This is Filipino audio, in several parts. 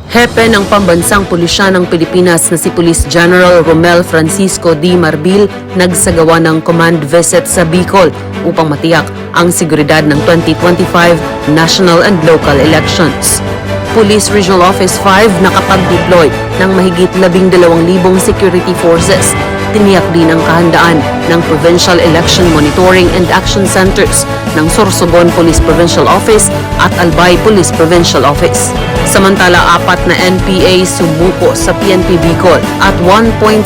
Hepe ng Pambansang Pulisya ng Pilipinas na si Police General Romel Francisco D. Marbil nagsagawa ng command visit sa Bicol upang matiyak ang seguridad ng 2025 national and local elections. Police Regional Office 5 nakapag-deploy ng mahigit 12,000 security forces. Tiniyak din ang kahandaan ng Provincial Election Monitoring and Action Centers ng Sorsogon Police Provincial Office at Albay Police Provincial Office. Samantala, 4 na NPA sumuko sa PNP Bicol at 1.7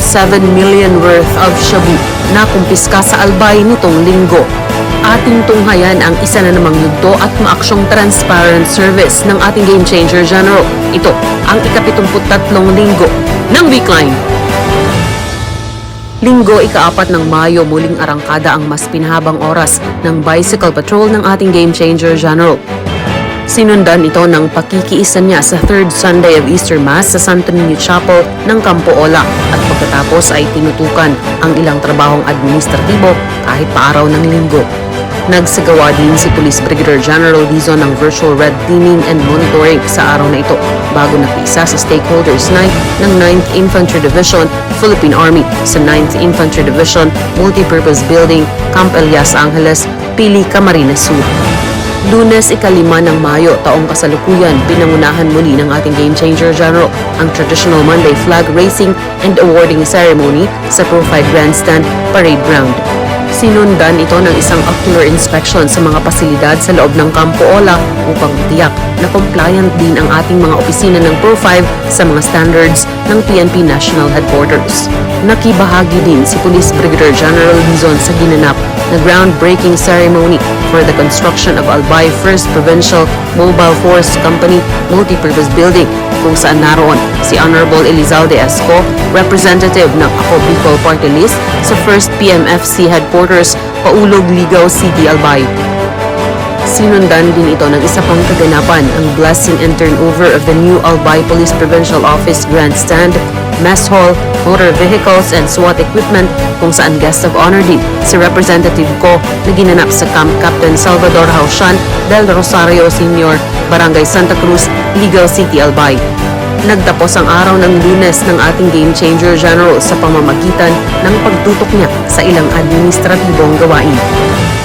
million worth of shabu na kumpiska sa Albay nitong linggo. Ating tunghayan ang isa na namang yugto at maaksyong transparent service ng ating Game Changer General. Ito ang ika-73 linggo ng Weekline. Linggo, ika-4 ng Mayo, muling arangkada ang mas pinahabang oras ng bicycle patrol ng ating Game Changer General. Sinundan ito ng pakikiisa niya sa 3rd Sunday of Easter Mass sa Santo Niño Chapel ng Campo Ola at pagkatapos ay tinutukan ang ilang trabahong administratibo kahit paaraw ng linggo. Nagsagawa din si Police Brigadier General Dizon ng virtual red teaming and monitoring sa araw na ito bago nakiisa sa stakeholders night ng 9th Infantry Division, Philippine Army sa 9th Infantry Division, Multipurpose Building, Camp Elias Angeles, Pili, Camarines Sur. Lunes, ika-5 ng Mayo, taong kasalukuyan, pinangunahan muli ng ating Game Changer General ang traditional Monday flag raising and awarding ceremony sa Pro 5 Grandstand Parade Ground. Sinundan ito ng isang ocular inspection sa mga pasilidad sa loob ng Campo Ola upang matiyak na compliant din ang ating mga opisina ng Pro 5 sa mga standards ng PNP National Headquarters. Nakibahagi din si Police Brigadier General Dizon sa ginanap na groundbreaking ceremony for the construction of Albay 1st Provincial Mobile Force Company Multipurpose Building kung saan naroon si Honorable Elizalde Esco, representative ng Ako Bicol Party List sa 1st PMFC Headquarters, Paulog, Ligao City, Albay. Sinundan din ito ng isa pang kaganapan, ang blessing and turnover of the new Albay Police Provincial Office Grandstand, Mess Hall, Motor Vehicles and SWAT Equipment kung saan guest of honor din si Representative Ko na ginanap sa Camp Captain Salvador Hausian del Rosario Sr., Barangay Santa Cruz, Ligao City, Albay. Nagtapos ang araw ng Lunes ng ating Game Changer General sa pamamagitan ng pagtutok niya sa ilang administratibong gawain.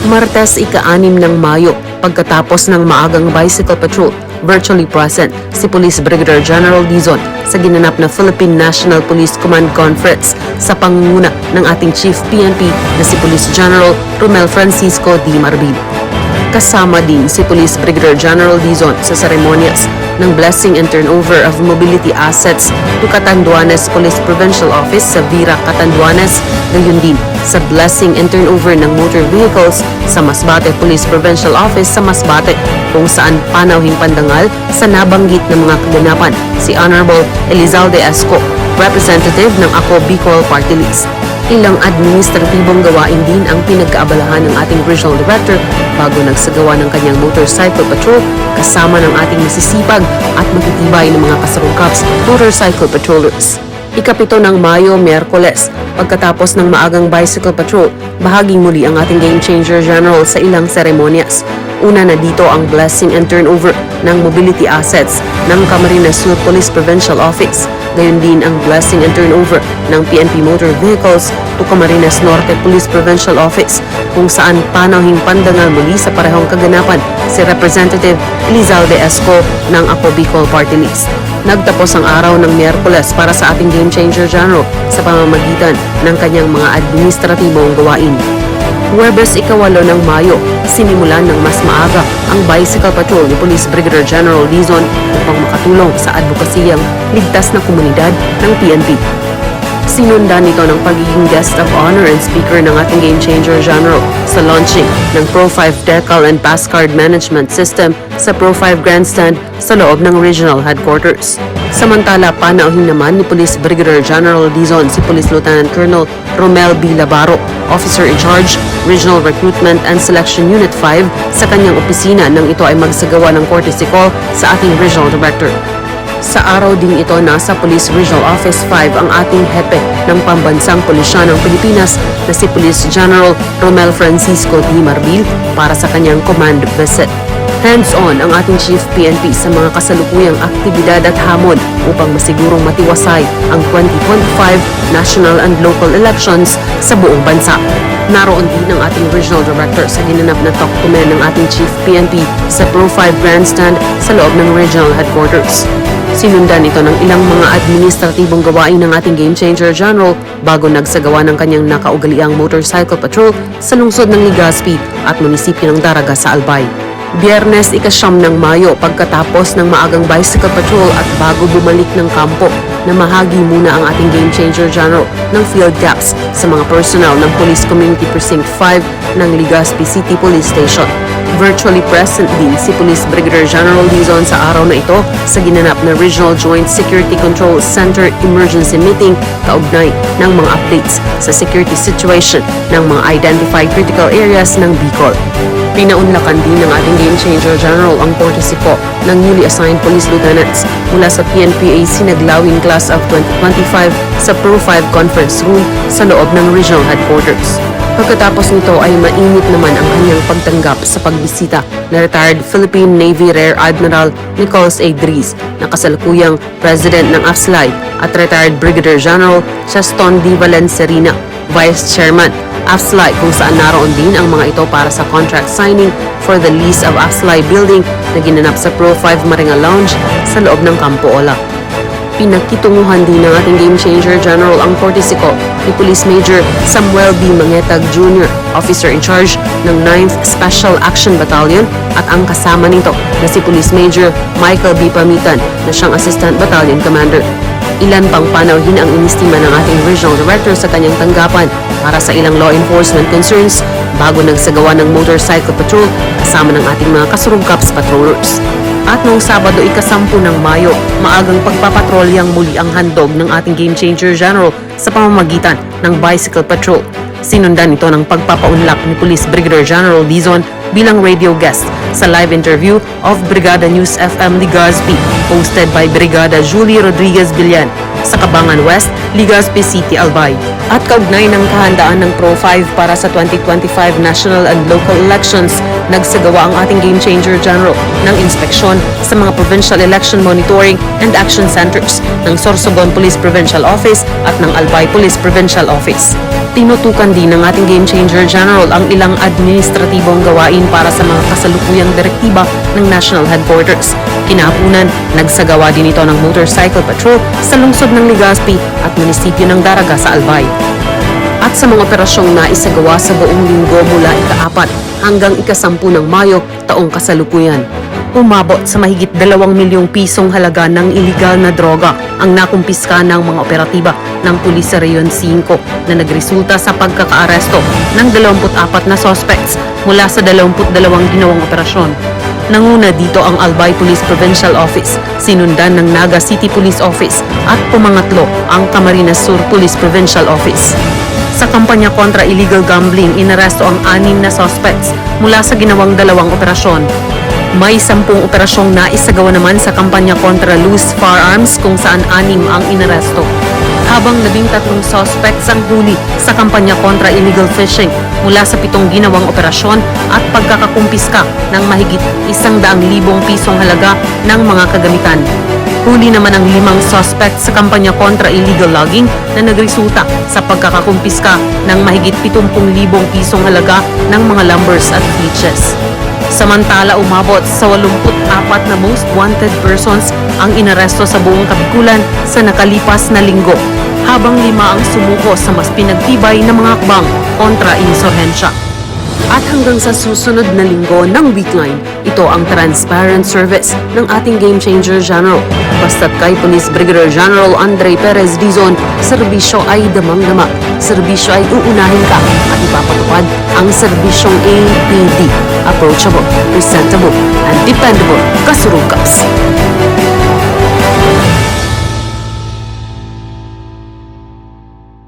Martes, ika-6 ng Mayo, pagkatapos ng maagang bicycle patrol, virtually present si Police Brigadier General Dizon sa ginanap na Philippine National Police Command Conference sa pangunguna ng ating Chief PNP na si Police General Romel Francisco D. Marbil. Kasama din si Police Brigadier General Dizon sa seremonyas ng blessing and turnover of mobility assets to Catanduanes Police Provincial Office sa Vira, Catanduanes, gayon din sa blessing and turnover ng motor vehicles sa Masbate Police Provincial Office sa Masbate kung saan panauhing pandangal sa nabanggit ng mga kaganapan si Honorable Elizalde Esco, representative ng Ako Bicol Party List. Ilang administratibong gawain din ang pinagkaabalahan ng ating Regional Director bago nagsagawa ng kanyang motorcycle patrol kasama ng ating masisipag at matitibay ng mga kasarungkaps motorcycle patrollers. Ika-7 ng Mayo, Miyerkules, pagkatapos ng maagang bicycle patrol, bahaging muli ang ating Game Changer General sa ilang seremonyas. Una na dito ang blessing and turnover ng mobility assets ng Camarines Sur Police Provincial Office. Gayon din ang blessing and turnover ng PNP Motor Vehicles to Camarines Norte Police Provincial Office kung saan panauhing pandangal muli sa parehong kaganapan si Representative Elizalde Esco ng Ako Bicol Party List. Nagtapos ang araw ng Miyerkules para sa ating Game Changer General sa pamamagitan ng kanyang mga administratibong gawain. Huwebes, ika-8 ng Mayo, sinimulan ng mas maaga ang bicycle patrol ni Police Brigadier General Dizon upang makatulong sa advokasiyang ligtas na komunidad ng PNP. Sinundan nito ng pagiging guest of honor and speaker ng ating Game Changer General sa launching ng Pro 5 Decal and Pass Card Management System sa Pro 5 Grandstand sa loob ng Regional Headquarters. Samantala, panauhin naman ni Police Brigadier General Dizon si Police Lieutenant Colonel Romel B. Labaro, Officer in Charge, Regional Recruitment and Selection Unit 5 sa kanyang opisina nang ito ay magsagawa ng courtesy call sa ating Regional Director. Sa araw ding ito, nasa Police Regional Office 5 ang ating hepe ng Pambansang Pulisya ng Pilipinas na si Police General Romel Francisco D. Marbil para sa kanyang command visit. Hands-on ang ating Chief PNP sa mga kasalukuyang aktibidad at hamon upang masigurong matiwasay ang 2025 national and local elections sa buong bansa. Naroon din ang ating Regional Director sa ginanap na talk to men ng ating Chief PNP sa Pro 5 Grandstand sa loob ng Regional Headquarters. Sinundan ito ng ilang mga administratibong gawain ng ating Game Changer General bago nagsagawa ng kanyang nakaugaliang motorcycle patrol sa lungsod ng Legazpi at munisipyo ng Daraga sa Albay. Biyernes, 9 ng Mayo, pagkatapos ng maagang bicycle patrol at bago bumalik ng kampo, namahagi muna ang ating Game Changer General ng field gaps sa mga personnel ng Police Community Precinct 5 ng Legazpi City Police Station. Virtually present din si Police Brigadier General Dizon sa araw na ito sa ginanap na Regional Joint Security Control Center Emergency Meeting kaugnay ng mga updates sa security situation ng mga identified critical areas ng Bicol. Pinaunlakan din ng ating Game Changer General ang 46 ng newly assigned police lieutenants mula sa PNPA Sinaglawin Class of 2025 sa Pro 5 Conference Room sa loob ng Regional Headquarters. Pagkatapos nito ay mainit naman ang kanyang pagtanggap sa pagbisita na retired Philippine Navy Rear Admiral Nicholas A. Dries na kasalukuyang President ng AFSLAI at retired Brigadier General Chaston D. Valencerina, Vice Chairman AFSLAI, kung saan naroon din ang mga ito para sa contract signing for the lease of AFSLAI building na ginanap sa Pro 5 Maringa Lounge sa loob ng Campo Ola. Pinagkitunguhan din ng ating Game Changer General ang 46 ni Police Major Samuel B. Mangetag Jr., Officer in Charge ng 9th Special Action Battalion at ang kasama nito na si Police Major Michael B. Pamitan na siyang Assistant Battalion Commander. Ilan pang panauhin ang inistima ng ating Regional Director sa kanyang tanggapan para sa ilang law enforcement concerns bago nagsagawa ng motorcycle patrol kasama ng ating mga kasurugkaps patrollers. At noong Sabado, 10 ng Mayo, maagang pagpapatrolyang muli ang handog ng ating Game Changer General sa pamamagitan ng bicycle patrol. Sinundan ito ng pagpapaunlak ni Police Brigadier General Dizon bilang radio guest sa live interview of Brigada News FM Legazpi hosted by Brigada Julie Rodriguez Villan sa Cabangan West, Legazpi City, Albay. At kaugnay ng kahandaan ng Pro 5 para sa 2025 national and local elections, nagsagawa ang ating Game Changer General ng inspeksyon sa mga Provincial Election Monitoring and Action Centers ng Sorsogon Police Provincial Office at ng Albay Police Provincial Office. Tinutukan din ng ating Game Changer General ang ilang administratibong gawain para sa mga kasalukuyang direktiba ng National Headquarters. Kinahaponan, nagsagawa din ito ng motorcycle patrol sa lungsod ng Legazpi at munisipyo ng Daraga sa Albay. At sa mga operasyong naisagawa sa buong linggo mula ika-4 hanggang ika-10 ng Mayo taong kasalukuyan, umabot sa mahigit 2 milyong pisong halaga ng iligal na droga ang nakumpiska ng mga operatiba ng Pulis sa Reyon 5 na nagresulta sa pagkakaaresto ng 24 na suspects mula sa 22 ginawang operasyon. Nanguna dito ang Albay Police Provincial Office, sinundan ng Naga City Police Office at pumangatlo ang Camarines Sur Police Provincial Office. Sa kampanya kontra illegal gambling, inaresto ang 6 na suspects mula sa ginawang 2 operasyon. May 10 operasyong naisagawa naman sa kampanya kontra loose firearms kung saan 6 ang inaresto. Habang 13 suspects ang huli sa kampanya kontra illegal fishing mula sa 7 ginawang operasyon at pagkakakumpiska ng mahigit 100,000 pisong halaga ng mga kagamitan. Huli naman ang 5 suspects sa kampanya kontra illegal logging na nagresulta sa pagkakakumpiska ng mahigit 70,000 pisong halaga ng mga lumbers at leaches. Samantala, umabot sa 84 na most wanted persons ang inaresto sa buong Kabikulan sa nakalipas na linggo, habang 5 ang sumuko sa mas pinagtibay na mga hakbang kontra insurhensya. At hanggang sa susunod na linggo ng Weekline, ito ang transparent service ng ating Game Changer General. Basta't kay Police Brigadier General Andre Perez Dizon, serbisyo ay damang-dama. Serbisyo ay uunahin ka at ipapatupad ang serbisyong APD. Approachable, presentable, and dependable kasurugkaps.